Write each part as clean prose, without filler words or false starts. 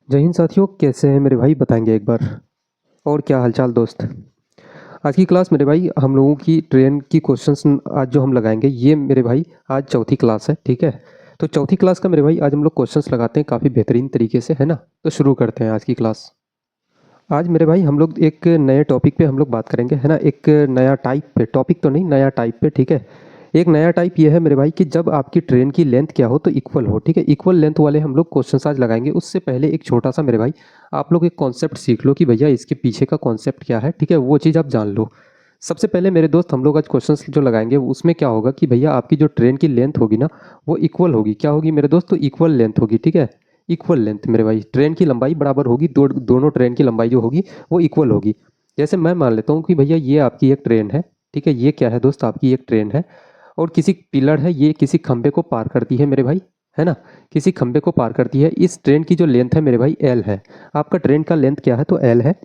जय हिंद साथियों, कैसे हैं मेरे भाई? बताएंगे एक बार। और क्या हालचाल दोस्त? आज की क्लास मेरे भाई हम लोगों की ट्रेन की क्वेश्चंस आज जो हम लगाएंगे ये मेरे भाई आज चौथी क्लास है, ठीक है। तो चौथी क्लास का मेरे भाई आज हम लोग क्वेश्चंस लगाते हैं काफ़ी बेहतरीन तरीके से, है ना। तो शुरू करते हैं आज की क्लास। आज मेरे भाई हम लोग एक नए टॉपिक पे हम लोग बात करेंगे, है ना। एक नया टाइप पे, टॉपिक तो नहीं, नया टाइप पे, ठीक है। एक नया टाइप ये है मेरे भाई कि जब आपकी ट्रेन की लेंथ क्या हो तो इक्वल हो, ठीक है। इक्वल लेंथ वाले हम लोग क्वेश्चन आज लगाएंगे। उससे पहले एक छोटा सा मेरे भाई आप लोग एक कॉन्सेप्ट सीख लो कि भैया इसके पीछे का कॉन्सेप्ट क्या है, ठीक है। वो चीज़ आप जान लो। सबसे पहले मेरे दोस्त हम लोग आज क्वेश्चंस जो लगाएंगे उसमें क्या होगा कि भैया आपकी जो ट्रेन की लेंथ होगी ना वो इक्वल होगी। क्या होगी मेरे दोस्त? तो इक्वल लेंथ होगी, ठीक है। इक्वल लेंथ मेरे भाई, ट्रेन की लंबाई बराबर होगी। दोनों ट्रेन की लंबाई जो होगी वो इक्वल होगी। जैसे मैं मान लेता हूँ कि भैया ये आपकी एक ट्रेन है, ठीक है। ये क्या है दोस्त? आपकी एक ट्रेन है और किसी पिलर है, ये किसी खंबे को पार करती है मेरे भाई, है ना। किसी खंबे को पार करती है। इस ट्रेन की जो लेंथ है मेरे भाई एल है। आपका ट्रेन का लेंथ क्या है? तो एल है।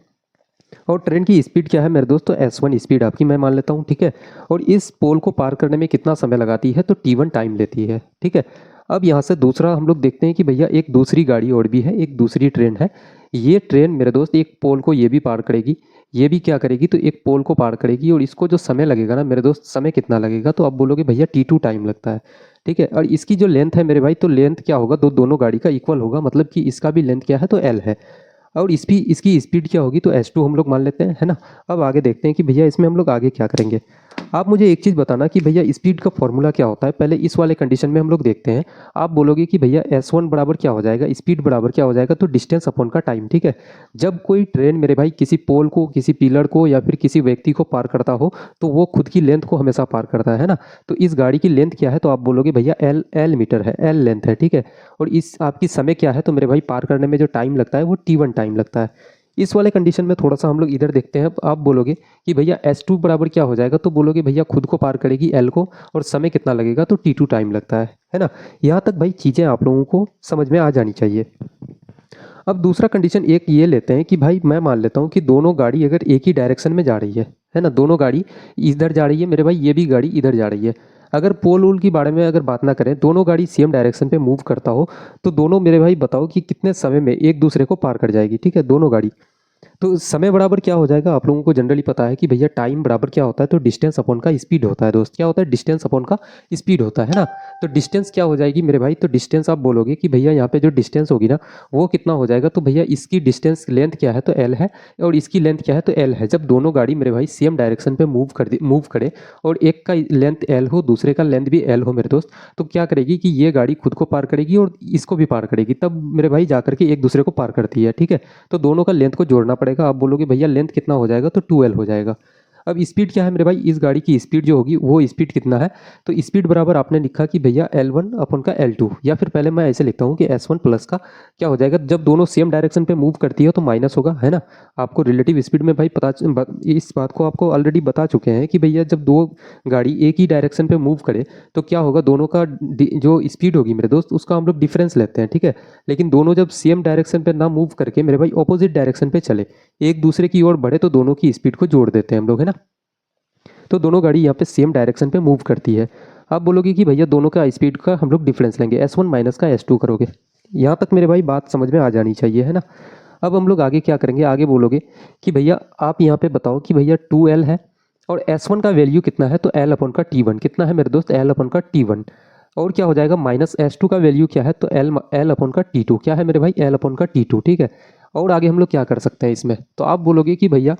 और ट्रेन की स्पीड क्या है मेरे दोस्त? तो S1 स्पीड आपकी मैं मान लेता हूँ, ठीक है। और इस पोल को पार करने में कितना समय लगाती है? तो T1 टाइम लेती है, ठीक है। अब यहाँ से दूसरा हम लोग देखते हैं कि भैया एक दूसरी गाड़ी और भी है, एक दूसरी ट्रेन है। ये ट्रेन मेरे दोस्त एक पोल को ये भी पार करेगी, ये भी क्या करेगी? तो एक पोल को पार करेगी। और इसको जो समय लगेगा ना मेरे दोस्त, समय कितना लगेगा? तो आप बोलोगे भैया T2 टाइम लगता है, ठीक है। और इसकी जो लेंथ है मेरे भाई, तो लेंथ क्या होगा? दोनों गाड़ी का इक्वल होगा, मतलब कि इसका भी लेंथ क्या है? तो L है। और इसकी स्पीड क्या होगी? तो S2 हम लोग मान लेते हैं, है ना। अब आगे देखते हैं कि भैया इसमें हम लोग आगे क्या करेंगे। आप मुझे एक चीज़ बताना कि भैया स्पीड का फॉर्मूला क्या होता है। पहले इस वाले कंडीशन में हम लोग देखते हैं। आप बोलोगे कि भैया S1 बराबर क्या हो जाएगा, स्पीड बराबर क्या हो जाएगा? तो डिस्टेंस अपॉन का टाइम, ठीक है। जब कोई ट्रेन मेरे भाई किसी पोल को, किसी पिलर को या फिर किसी व्यक्ति को पार करता हो तो वो खुद की लेंथ को हमेशा पार करता है ना। तो इस गाड़ी की लेंथ क्या है? तो आप बोलोगे भैया एल मीटर है, एल लेंथ है, ठीक है। और इस आपकी समय क्या है? तो मेरे भाई पार करने में जो टाइम लगता है वो T1 टाइम लगता है। इस वाले कंडीशन में थोड़ा सा हम लोग इधर देखते हैं। आप बोलोगे कि भैया S2 बराबर क्या हो जाएगा? तो बोलोगे भैया खुद को पार करेगी L को और समय कितना लगेगा? तो T2 टाइम लगता है ना। यहाँ तक भाई चीज़ें आप लोगों को समझ में आ जानी चाहिए। अब दूसरा कंडीशन एक ये लेते हैं कि भाई मैं मान लेता हूँ कि दोनों गाड़ी अगर एक ही डायरेक्शन में जा रही है ना। दोनों गाड़ी इधर जा रही है मेरे भाई, ये भी गाड़ी इधर जा रही है। अगर पोल वोल के बारे में अगर बात ना करें, दोनों गाड़ी सेम डायरेक्शन पे मूव करता हो तो दोनों मेरे भाई बताओ कि कितने समय में एक दूसरे को पार कर जाएगी, ठीक है, दोनों गाड़ी। तो समय बराबर क्या हो जाएगा? आप लोगों को जनरली पता है कि भैया टाइम बराबर क्या होता है? तो डिस्टेंस अपॉन का स्पीड होता है दोस्त। क्या होता है? डिस्टेंस अपॉन का स्पीड होता है ना। तो डिस्टेंस क्या हो जाएगी मेरे भाई? तो डिस्टेंस आप बोलोगे कि भैया यहाँ पे जो डिस्टेंस होगी ना वो कितना हो जाएगा? तो भैया इसकी डिस्टेंस लेंथ क्या है? तो एल है। और इसकी लेंथ क्या है? तो एल है। जब दोनों गाड़ी मेरे भाई सेम डायरेक्शन पे मूव करे और एक का लेंथ एल हो, दूसरे का लेंथ भी एल हो मेरे दोस्त, तो क्या करेगी कि ये गाड़ी खुद को पार करेगी और इसको भी पार करेगी, तब मेरे भाई जाकर के एक दूसरे को पार करती है, ठीक है। तो दोनों का लेंथ को जोड़ना पड़ेगा। आप बोलोगे भैया लेंथ कितना हो जाएगा? तो 2L हो जाएगा। अब स्पीड क्या है मेरे भाई? इस गाड़ी की स्पीड जो होगी वो स्पीड कितना है? तो स्पीड बराबर आपने लिखा कि भैया L1 अपन का L2, या फिर पहले मैं ऐसे लिखता हूँ कि S1 प्लस का क्या हो जाएगा? जब दोनों सेम डायरेक्शन पे मूव करती है तो माइनस होगा, है ना। आपको रिलेटिव स्पीड में भाई इस बात को आपको ऑलरेडी बता चुके हैं कि भैया जब दो गाड़ी एक ही डायरेक्शन पे मूव करे तो क्या होगा? दोनों का जो स्पीड होगी मेरे दोस्त उसका हम लोग डिफरेंस लेते हैं, ठीक है। लेकिन दोनों जब सेम डायरेक्शन पे ना मूव करके मेरे भाई ऑपोजिट डायरेक्शन पे चले, एक दूसरे की ओर बढ़े, तो दोनों की स्पीड को जोड़ देते हैं हम लोग, है ना। तो दोनों गाड़ी यहाँ पे सेम डायरेक्शन पे मूव करती है। आप बोलोगे कि भैया दोनों का स्पीड का हम लोग डिफरेंस लेंगे, S1 माइनस का S2 करोगे। यहाँ तक मेरे भाई बात समझ में आ जानी चाहिए, है ना। अब हम लोग आगे क्या करेंगे? आगे बोलोगे कि भैया आप यहाँ पे बताओ कि भैया 2L है और S1 का वैल्यू कितना है? तो L अपन का T1 कितना है मेरे दोस्त? L अपन का T1। और क्या हो जाएगा? माइनस S2 का वैल्यू क्या है? तो L अपन का T2 क्या है मेरे भाई? L अपन का T2, ठीक है। और आगे हम लोग क्या कर सकते हैं इसमें? तो आप बोलोगे कि भैया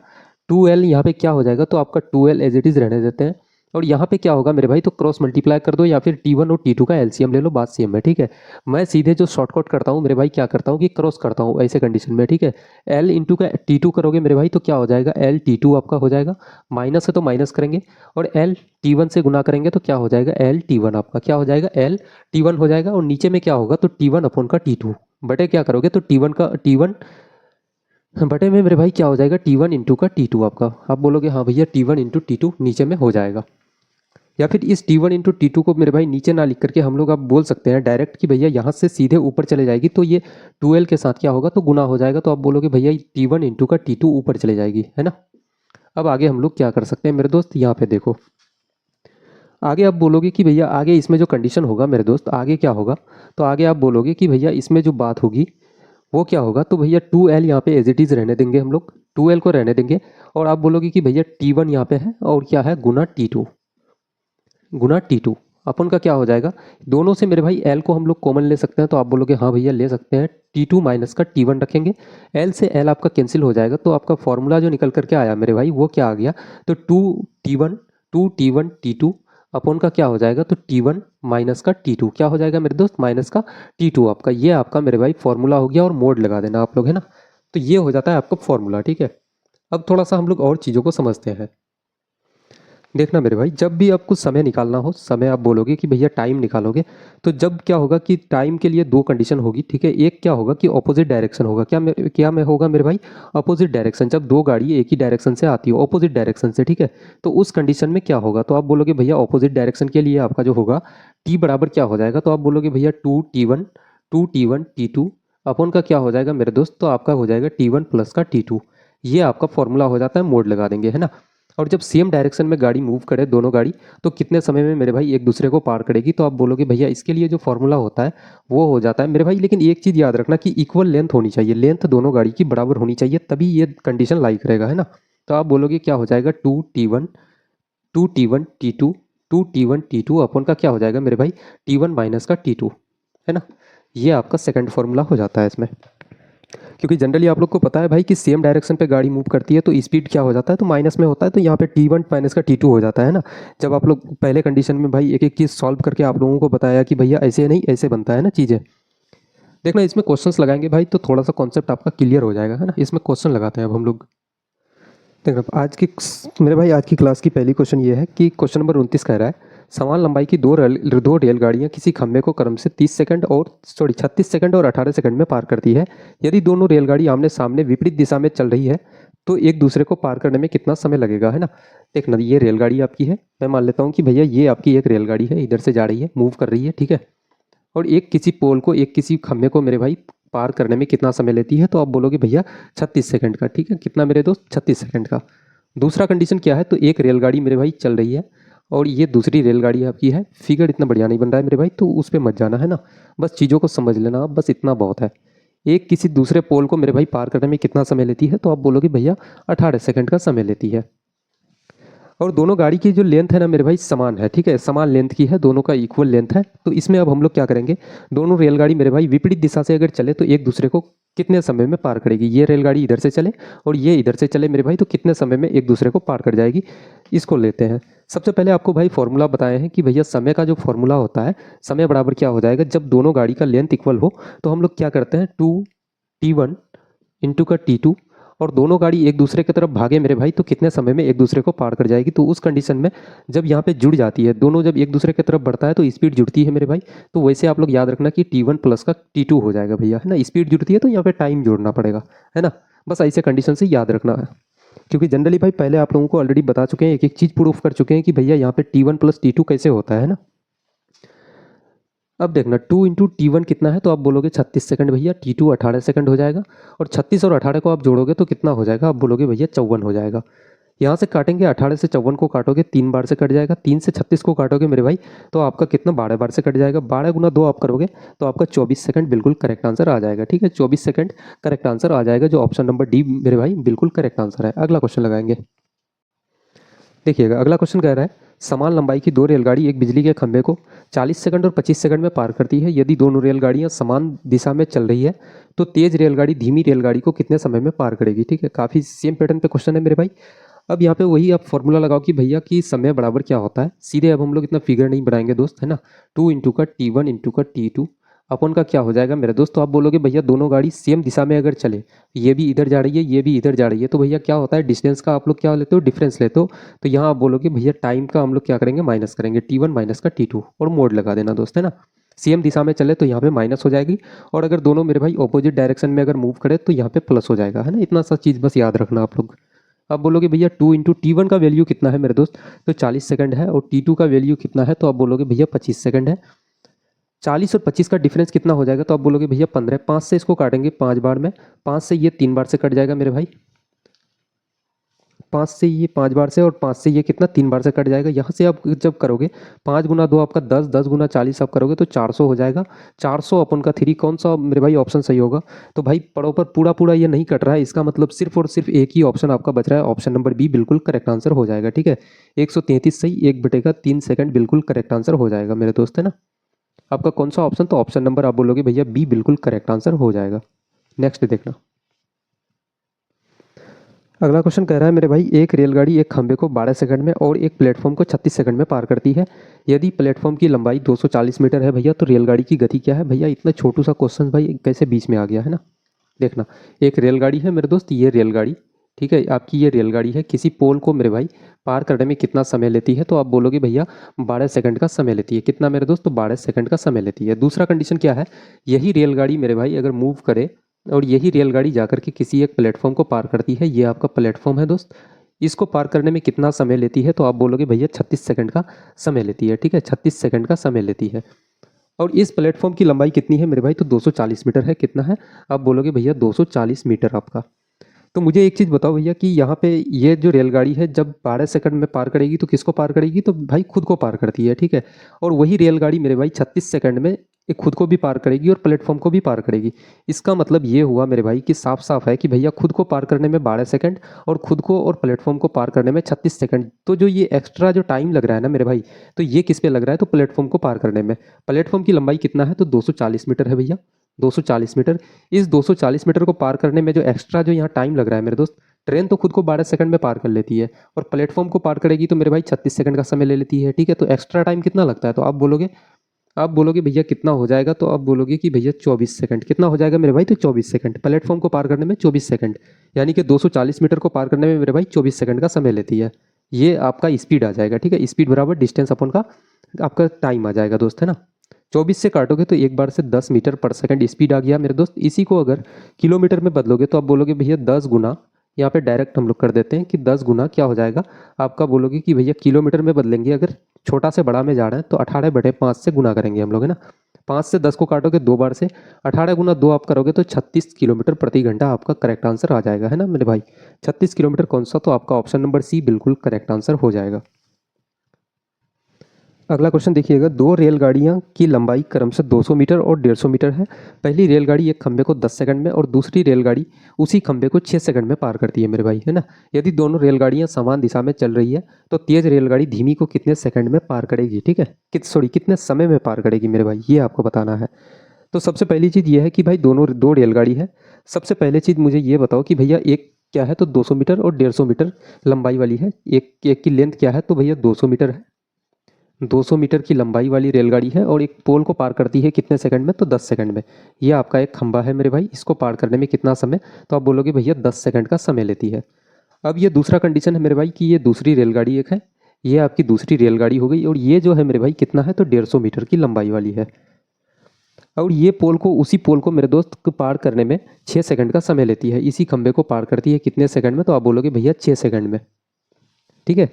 2L यहाँ पे क्या हो जाएगा? तो आपका 2L एज इट इज़ रहने देते हैं। और यहाँ पे क्या होगा मेरे भाई? तो क्रॉस मल्टीप्लाई कर दो या फिर T1 और T2 का एलसीएम ले लो, बात सेम है, ठीक है। मैं सीधे जो शॉर्टकट करता हूँ मेरे भाई, क्या करता हूँ कि क्रॉस करता हूँ ऐसे कंडीशन में, ठीक है। L इंटू का T2 करोगे मेरे भाई तो क्या हो जाएगा? L T2 आपका हो जाएगा। माइनस है तो माइनस करेंगे और L T1 से गुना करेंगे तो क्या हो जाएगा? L T1 आपका क्या हो जाएगा? L T1 हो जाएगा। और नीचे में क्या होगा? तो T1 अपॉन का T2 बटे क्या करोगे? तो T1 बटे में मेरे भाई क्या हो जाएगा? T1 इंटू का T2 आपका। आप बोलोगे हाँ भैया T1 इंटू T2 नीचे में हो जाएगा। या फिर इस T1 इंटू T2 को मेरे भाई नीचे ना लिख करके हम लोग अब बोल सकते हैं डायरेक्ट कि भैया यहाँ से सीधे ऊपर चले जाएगी तो ये 2L के साथ क्या होगा? तो गुना हो जाएगा। तो आप बोलोगे भैया T1 इंटू का T2 ऊपर चले जाएगी, है ना। अब आगे हम लोग क्या कर सकते हैं मेरे दोस्त? यहाँ पे देखो। आगे आप बोलोगे कि भैया आगे इसमें जो कंडीशन होगा मेरे दोस्त, आगे क्या होगा? तो आगे आप बोलोगे कि भैया इसमें जो बात होगी वो क्या होगा, तो भैया 2L यहाँ पे एज इट इज़ रहने देंगे हम लोग, 2L को रहने देंगे। और आप बोलोगे कि भैया T1 यहाँ पे है और क्या है, गुना T2, गुना T2 अपन का क्या हो जाएगा, दोनों से मेरे भाई L को हम लोग कॉमन ले सकते हैं, तो आप बोलोगे हाँ भैया ले सकते हैं, T2 माइनस का T1 रखेंगे, L से L आपका कैंसिल हो जाएगा, तो आपका फॉर्मूला जो निकल करके आया मेरे भाई वो क्या आ गया, तो 2T1 T2 अपन का क्या हो जाएगा, तो T1 माइनस का T2 क्या हो जाएगा मेरे दोस्त, माइनस का T2 आपका, ये आपका मेरे भाई फॉर्मूला हो गया, और मोड लगा देना आप लोग, है ना। तो ये हो जाता है आपका फॉर्मूला, ठीक है। अब थोड़ा सा हम लोग और चीज़ों को समझते हैं। देखना मेरे भाई, जब भी आपको समय निकालना हो, समय आप बोलोगे कि भैया टाइम निकालोगे, तो जब क्या होगा कि टाइम के लिए दो कंडीशन होगी, ठीक है। एक क्या होगा कि ऑपोजिट डायरेक्शन होगा, क्या में होगा मेरे भाई, ऑपोजिट डायरेक्शन, जब दो गाड़ी एक ही डायरेक्शन से आती हो, ऑपोजिट डायरेक्शन से, ठीक है। तो उस कंडीशन में क्या होगा, तो आप बोलोगे भैया ऑपोजिट डायरेक्शन के लिए आपका जो होगा टी बराबर क्या हो जाएगा, तो आप बोलोगे भैया 2T1 T2 अपन का क्या हो जाएगा मेरे दोस्त, तो आपका हो जाएगा T1 प्लस का T2, ये आपका फॉर्मूला हो जाता है, मोड लगा देंगे, है ना। और जब सेम डायरेक्शन में गाड़ी मूव करे दोनों गाड़ी, तो कितने समय में मेरे भाई एक दूसरे को पार करेगी, तो आप बोलोगे भैया इसके लिए जो फॉर्मूला होता है वो हो जाता है मेरे भाई, लेकिन एक चीज़ याद रखना कि इक्वल लेंथ होनी चाहिए, लेंथ दोनों गाड़ी की बराबर होनी चाहिए, तभी ये कंडीशन लाइक रहेगा, है ना। तो आप बोलोगे क्या हो जाएगा, 2T1 T2 अपन का क्या हो जाएगा मेरे भाई, T1 माइनस का T2, है ना। ये आपका सेकंड फॉर्मूला हो जाता है इसमें, क्योंकि जनरली आप लोग को पता है भाई कि सेम डायरेक्शन पे गाड़ी मूव करती है तो स्पीड क्या हो जाता है, तो माइनस में होता है, तो यहाँ पे T1 माइनस का T2 हो जाता है ना। जब आप लोग पहले कंडीशन में भाई एक एक चीज़ सॉल्व करके आप लोगों को बताया कि भैया ऐसे नहीं ऐसे बनता है ना चीज़ें। देखना इसमें क्वेश्चंस लगाएंगे भाई, तो थोड़ा सा कॉन्सेप्ट आपका क्लियर हो जाएगा, है ना। इसमें क्वेश्चन लगाते हैं अब हम लोग। देखना आज की मेरे भाई आज की क्लास की पहली क्वेश्चन ये है कि क्वेश्चन नंबर 29 कह रहा है, समान लंबाई की दो रेलगाड़ियां किसी खंभे को क्रम से 36 सेकंड और 18 सेकंड में पार करती है। यदि दोनों रेलगाड़ी आमने सामने विपरीत दिशा में चल रही है तो एक दूसरे को पार करने में कितना समय लगेगा, है ना। देखना ये रेलगाड़ी आपकी है, मैं मान लेता हूँ कि भैया ये आपकी एक रेलगाड़ी है, इधर से जा रही है, मूव कर रही है, ठीक है। और एक किसी पोल को, एक किसी खंभे को मेरे भाई पार करने में कितना समय लेती है, तो आप बोलोगे भैया 36 सेकंड का, ठीक है। कितना मेरे दोस्त, 36 सेकंड का। दूसरा कंडीशन क्या है, तो एक रेलगाड़ी मेरे भाई चल रही है और ये दूसरी रेलगाड़ी आपकी है। फिगर इतना बढ़िया नहीं बन रहा है मेरे भाई, तो उस पर मत जाना, है ना। बस चीज़ों को समझ लेना आप, बस इतना बहुत है। एक किसी दूसरे पोल को मेरे भाई पार करने में कितना समय लेती है, तो आप बोलोगे भैया 18 सेकंड का समय लेती है। और दोनों गाड़ी की जो लेंथ है ना मेरे भाई समान है, ठीक है, समान लेंथ की है, दोनों का इक्वल लेंथ है। तो इसमें अब हम लोग क्या करेंगे, दोनों रेलगाड़ी मेरे भाई विपरीत दिशा से अगर चले तो एक दूसरे को कितने समय में पार करेगी। ये रेलगाड़ी इधर से चले और ये इधर से चले मेरे भाई, तो कितने समय में एक दूसरे को पार कर जाएगी, इसको लेते हैं। सबसे पहले आपको भाई फॉर्मूला बताए हैं कि भैया समय का जो फॉर्मूला होता है, समय बराबर क्या हो जाएगा, जब दोनों गाड़ी का लेंथ इक्वल हो तो हम लोग क्या करते हैं, 2T1 इंटू का T2, और दोनों गाड़ी एक दूसरे की तरफ भागे मेरे भाई, तो कितने समय में एक दूसरे को पार कर जाएगी। तो उस कंडीशन में जब यहाँ पे जुड़ जाती है दोनों, जब एक दूसरे की तरफ बढ़ता है तो स्पीड जुड़ती है मेरे भाई। तो वैसे आप लोग याद रखना कि T1 प्लस का T2 हो जाएगा भैया, है ना। स्पीड जुड़ती है तो यहाँ पे टाइम जोड़ना पड़ेगा, है ना। बस ऐसे कंडीशन से याद रखना है, क्योंकि जनरली भाई पहले आप लोगों को ऑलरेडी बता चुके हैं, एक एक चीज़ प्रूफ कर चुके हैं कि भैया यहाँ पे T1 प्लस T2 कैसे होता है ना। अब देखना 2 × T1 कितना है, तो आप बोलोगे 36 सेकंड भैया, T2 18 सेकंड हो जाएगा, और 36 और 18 को आप जोड़ोगे तो कितना हो जाएगा, आप बोलोगे भैया 54 हो जाएगा। यहाँ से काटेंगे, 18 से 54 को काटोगे 3 बार से कट जाएगा, 3 से 36 को काटोगे मेरे भाई तो आपका कितना 12 बार से कट जाएगा, 12 गुना 2 आप करोगे तो आपका 24 सेकंड बिल्कुल करेक्ट आंसर आ जाएगा, ठीक है। 24 सेकंड करेक्ट आंसर आ जाएगा, जो ऑप्शन नंबर डी मेरे भाई बिल्कुल करेक्ट आंसर है। अगला क्वेश्चन लगाएंगे। देखिएगा अगला क्वेश्चन कह रहा है, समान लंबाई की दो रेलगाड़ी एक बिजली के खंभे को 40 सेकंड और 25 सेकंड में पार करती है। यदि दोनों रेलगाड़ियां समान दिशा में चल रही है तो तेज रेलगाड़ी धीमी रेलगाड़ी को कितने समय में पार करेगी, ठीक है। काफ़ी सेम पैटर्न पे क्वेश्चन है मेरे भाई। अब यहाँ पे वही आप फॉर्मूला लगाओ कि भैया कि समय बराबर क्या होता है। सीधे अब हम लोग इतना फिगर नहीं बनाएंगे दोस्त, है ना। 2 × का T1 × का T2 अपन का क्या हो जाएगा मेरे दोस्त, तो आप बोलोगे भैया दोनों गाड़ी सेम दिशा में अगर चले, ये भी इधर जा रही है ये भी इधर जा रही है, तो भैया क्या होता है, डिस्टेंस का आप लोग क्या लेते हो, डिफरेंस लेते हो। तो यहाँ आप बोलोगे भैया टाइम का हम लोग क्या करेंगे, माइनस करेंगे, T1 माइनस का T2, और मोड लगा देना दोस्त, है ना। सेम दिशा में चले तो यहाँ पे माइनस हो जाएगी, और अगर दोनों मेरे भाई ऑपोजिट डायरेक्शन में अगर मूव करे तो यहाँ पे प्लस हो जाएगा, है ना। इतना सा चीज़ बस याद रखना आप लोग। अब बोलोगे भैया 2 × T1 का वैल्यू कितना है मेरे दोस्त, तो 40 सेकंड है, और T2 का वैल्यू कितना है, तो आप बोलोगे भैया 25 सेकंड है। 40 और 25 का डिफरेंस कितना हो जाएगा, तो आप बोलोगे भैया 15। 5 से इसको काटेंगे 5 बार में, 5 से ये 3 बार से कट जाएगा मेरे भाई, 5 से ये 5 बार से और 5 से ये कितना 3 बार से कट जाएगा। यहाँ से आप जब करोगे 5 गुना 2 आपका 10, 10 गुना 40 आप करोगे तो 400 हो जाएगा। 400 अपन का 3 कौन सा मेरे भाई ऑप्शन सही होगा? तो भाई पढ़ो पर पूरा पूरा ये नहीं कट रहा है, इसका मतलब सिर्फ और सिर्फ एक ही ऑप्शन आपका बच रहा है, ऑप्शन नंबर बी बिल्कुल करेक्ट आंसर हो जाएगा। ठीक है, 133 सही 1/3 सेकंड बिल्कुल करेक्ट आंसर हो जाएगा मेरे दोस्त, है ना। आपका कौन सा ऑप्शन? तो ऑप्शन नंबर आप बोलोगे भैया बी बिल्कुल करेक्ट आंसर हो जाएगा। नेक्स्ट देखना, अगला क्वेश्चन कह रहा है मेरे भाई एक रेलगाड़ी एक खंबे को 12 सेकंड में और एक प्लेटफॉर्म को 36 सेकंड में पार करती है। यदि प्लेटफॉर्म की लंबाई 240 मीटर है भैया तो रेलगाड़ी की गति क्या है? भैया इतना छोटू सा क्वेश्चन भाई कैसे बीच में आ गया, है ना। देखना, एक रेलगाड़ी है मेरे दोस्त, ये रेलगाड़ी, ठीक है, आपकी ये रेलगाड़ी है, किसी पोल को मेरे भाई पार करने में कितना समय लेती है? तो आप बोलोगे भैया 12 सेकंड का समय लेती है। कितना मेरे दोस्त? तो 12 सेकंड का समय लेती है। दूसरा कंडीशन क्या है? यही रेलगाड़ी मेरे भाई अगर मूव करे और यही रेलगाड़ी जाकर के किसी एक प्लेटफॉर्म को पार करती है, ये आपका प्लेटफॉर्म है दोस्त, इसको पार करने में कितना समय लेती है? तो आप बोलोगे भैया 36 सेकंड का समय लेती है। ठीक है, 36 सेकंड का समय लेती है। और इस प्लेटफॉर्म की लंबाई कितनी है मेरे भाई? तो 240 मीटर है। कितना है? आप बोलोगे भैया 240 मीटर आपका। तो मुझे एक चीज़ बताओ भैया कि यहाँ पे ये जो रेलगाड़ी है जब 12 सेकंड में पार करेगी तो किसको पार करेगी? तो भाई खुद को पार करती है। ठीक है, और वही रेलगाड़ी मेरे भाई 36 सेकंड में एक खुद को भी पार करेगी और प्लेटफॉर्म को भी पार करेगी। इसका मतलब ये हुआ मेरे भाई कि साफ साफ है कि भैया खुद को पार करने में 12 सेकंड और खुद को और प्लेटफॉर्म को पार करने में 36 सेकंड। तो जो ये एक्स्ट्रा जो टाइम लग रहा है ना मेरे भाई, तो ये किस पे लग रहा है? तो प्लेटफॉर्म को पार करने में। प्लेटफॉर्म की लंबाई कितना है? तो 240 मीटर है भैया, 240 मीटर। इस 240 मीटर को पार करने में जो एक्स्ट्रा जो यहाँ टाइम लग रहा है मेरे दोस्त, ट्रेन तो खुद को 12 सेकंड में पार कर लेती है और प्लेटफॉर्म को पार करेगी तो मेरे भाई 36 सेकंड का समय ले लेती है। ठीक है, तो एक्स्ट्रा टाइम कितना लगता है? तो आप बोलोगे भैया कितना हो जाएगा? तो आप बोलोगे कि भैया 24 सेकंड। कितना हो जाएगा मेरे भाई? तो 24 सेकंड। प्लेटफॉर्म को पार करने में 24 सेकंड, यानी कि 240 मीटर को पार करने में मेरे भाई 24 सेकंड का समय लेती है। ये आपका स्पीड आ जाएगा। ठीक है, स्पीड बराबर डिस्टेंस अपन का आपका टाइम आ जाएगा दोस्त, है ना। 24 से काटोगे तो एक बार से 10 मीटर पर सेकंड स्पीड आ गया मेरे दोस्त। इसी को अगर किलोमीटर में बदलोगे तो आप बोलोगे भैया 10 गुना, यहाँ पे डायरेक्ट हम लोग कर देते हैं कि 10 गुना क्या हो जाएगा आपका, बोलोगे कि भैया किलोमीटर में बदलेंगे, अगर छोटा से बड़ा में जा रहे हैं तो 18/5 से गुना करेंगे हम लोग, है ना। 5 से 10 को काटोगे 2 बार से, 18 गुना 2 आप करोगे तो 36 किलोमीटर प्रति घंटा आपका करेक्ट आंसर आ जाएगा, है ना मेरे भाई। 36 किलोमीटर कौन सा? तो आपका ऑप्शन नंबर सी बिल्कुल करेक्ट आंसर हो जाएगा। अगला क्वेश्चन देखिएगा, दो रेलगाड़ियां की लंबाई क्रमशः 200 मीटर और 150 मीटर है। पहली रेलगाड़ी एक खंबे को 10 सेकंड में और दूसरी रेलगाड़ी उसी खंबे को 6 सेकंड में पार करती है मेरे भाई, है ना। यदि दोनों रेलगाड़ियां समान दिशा में चल रही है तो तेज रेलगाड़ी धीमी को कितने सेकंड में पार करेगी? ठीक है, कितने समय में पार करेगी मेरे भाई, ये आपको बताना है। तो सबसे पहली चीज़ ये है कि भाई दो रेलगाड़ी है। सबसे पहले चीज़ मुझे ये बताओ कि भैया एक क्या है? तो 200 मीटर और 150 मीटर लंबाई वाली है। एक की लेंथ क्या है? तो भैया 200 मीटर है। 200 मीटर की लंबाई वाली रेलगाड़ी है और एक पोल को पार करती है कितने सेकंड में? तो 10 सेकंड में। ये आपका एक खंबा है मेरे भाई, इसको पार करने में कितना समय? तो आप बोलोगे भैया 10 सेकंड का समय लेती है। अब ये दूसरा कंडीशन है मेरे भाई कि ये दूसरी रेलगाड़ी एक है, ये आपकी दूसरी रेलगाड़ी हो गई, और ये जो है मेरे भाई कितना है? तो 150 मीटर की लंबाई वाली है। और ये उसी पोल को मेरे दोस्त को पार करने में 6 सेकंड का समय लेती है। इसी खंबे को पार करती है कितने सेकंड में? तो आप बोलोगे भैया 6 सेकंड में। ठीक है,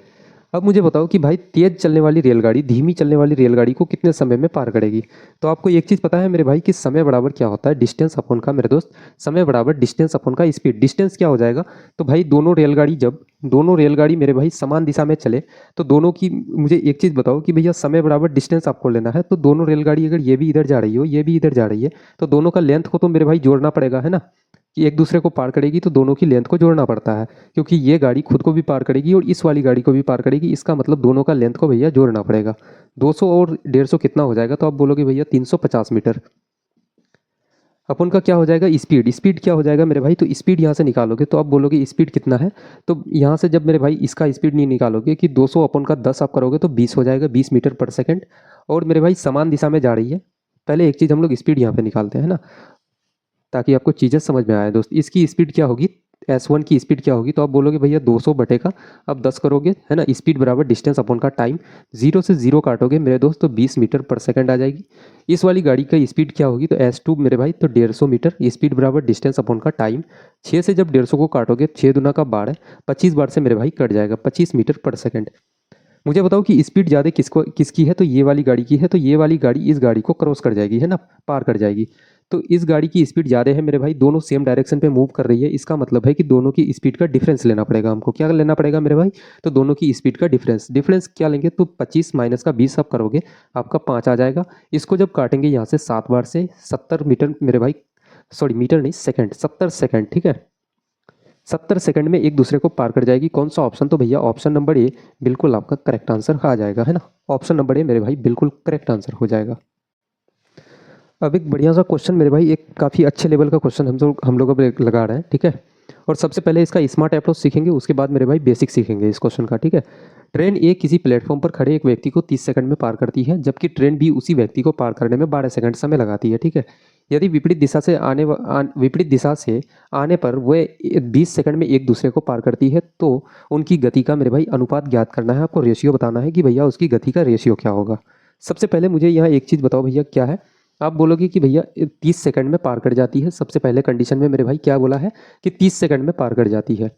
अब मुझे बताओ कि भाई तेज चलने वाली रेलगाड़ी धीमी चलने वाली रेलगाड़ी को कितने समय में पार करेगी? तो आपको एक चीज़ पता है मेरे भाई कि समय बराबर क्या होता है? डिस्टेंस अपॉन का मेरे दोस्त, समय बराबर डिस्टेंस अपॉन का स्पीड। डिस्टेंस क्या हो जाएगा? तो भाई दोनों रेलगाड़ी मेरे भाई समान दिशा में चले तो दोनों की, मुझे एक चीज़ बताओ कि भैया समय बराबर डिस्टेंस आपको लेना है, तो दोनों रेलगाड़ी अगर ये भी इधर जा रही हो ये भी इधर जा रही है तो दोनों का लेंथ को तो मेरे भाई जोड़ना पड़ेगा, है ना। कि एक दूसरे को पार करेगी तो दोनों की लेंथ को जोड़ना पड़ता है, क्योंकि ये गाड़ी खुद को भी पार करेगी और इस वाली गाड़ी को भी पार करेगी। इसका मतलब दोनों का लेंथ को भैया जोड़ना पड़ेगा। 200 और 150 कितना हो जाएगा? तो आप बोलोगे भैया 350 मीटर। अपन का क्या हो जाएगा? स्पीड क्या हो जाएगा मेरे भाई? तो स्पीड यहाँ से निकालोगे तो आप बोलोगे स्पीड कितना है? तो यहाँ से जब मेरे भाई इसका स्पीड नहीं निकालोगे कि 200 अपन का 10 आप करोगे तो 20 हो जाएगा, 20 मीटर पर सेकंड। और मेरे भाई समान दिशा में जा रही है। पहले एक चीज़ हम लोग स्पीड यहाँ पे निकालते हैं ना, ताकि आपको चीज़ें समझ में आए दोस्त। इसकी स्पीड क्या होगी? S1 की स्पीड क्या होगी? तो आप बोलोगे भैया 200 बटे का अब 10 करोगे, है ना, स्पीड बराबर डिस्टेंस अपॉन का टाइम। 0 से 0 काटोगे मेरे दोस्त तो 20 मीटर पर सेकंड आ जाएगी। इस वाली गाड़ी का स्पीड क्या होगी? तो S2 मेरे भाई तो 150 मीटर, स्पीड बराबर डिस्टेंस अपॉन का टाइम। 6 से जब 150 को काटोगे 6 दूना का 12, 25 बार से मेरे भाई कट जाएगा, 25 मीटर पर सेकंड। मुझे बताओ कि स्पीड ज़्यादा किसकी है? तो ये वाली गाड़ी की है, तो ये वाली गाड़ी इस गाड़ी को क्रॉस कर जाएगी, है ना, पार कर जाएगी। तो इस गाड़ी की स्पीड ज़्यादा है मेरे भाई, दोनों सेम डायरेक्शन पे मूव कर रही है, इसका मतलब है कि दोनों की स्पीड का डिफरेंस लेना पड़ेगा हमको। क्या लेना पड़ेगा मेरे भाई? तो दोनों की स्पीड का डिफरेंस क्या लेंगे? तो 25 माइनस का 20 आप करोगे, आपका 5 आ जाएगा। इसको जब काटेंगे यहाँ से 7 बार से 70 मीटर मेरे भाई, सॉरी मीटर नहीं, सेकंड, 70 सेकंड, ठीक है। 70 सेकंड में एक दूसरे को पार कर जाएगी। कौन सा ऑप्शन? तो भैया ऑप्शन नंबर ए बिल्कुल आपका करेक्ट आंसर आ जाएगा, है ना। ऑप्शन नंबर ए मेरे भाई बिल्कुल करेक्ट आंसर हो जाएगा। अब एक बढ़िया सा क्वेश्चन मेरे भाई, एक काफ़ी अच्छे लेवल का क्वेश्चन हम लोग अब लगा रहे हैं, ठीक है। और सबसे पहले इसका स्मार्ट अप्रोच सीखेंगे, उसके बाद मेरे भाई बेसिक सीखेंगे इस क्वेश्चन का, ठीक है। ट्रेन ए किसी प्लेटफॉर्म पर खड़े एक व्यक्ति को 30 सेकंड में पार करती है, जबकि ट्रेन बी उसी व्यक्ति को पार करने में 12 सेकंड समय लगाती है, ठीक है। यदि विपरीत दिशा से आने पर वे 20 सेकंड में एक दूसरे को पार करती है, तो उनकी गति का मेरे भाई अनुपात ज्ञात करना है। आपको रेशियो बताना है कि भैया उसकी गति का रेशियो क्या होगा। सबसे पहले मुझे यहाँ एक चीज़ बताओ भैया, क्या है? आप बोलोगे कि भैया 30 सेकंड में पार कर जाती है। सबसे पहले कंडीशन में मेरे भाई क्या बोला है कि 30 सेकंड में पार कर जाती है,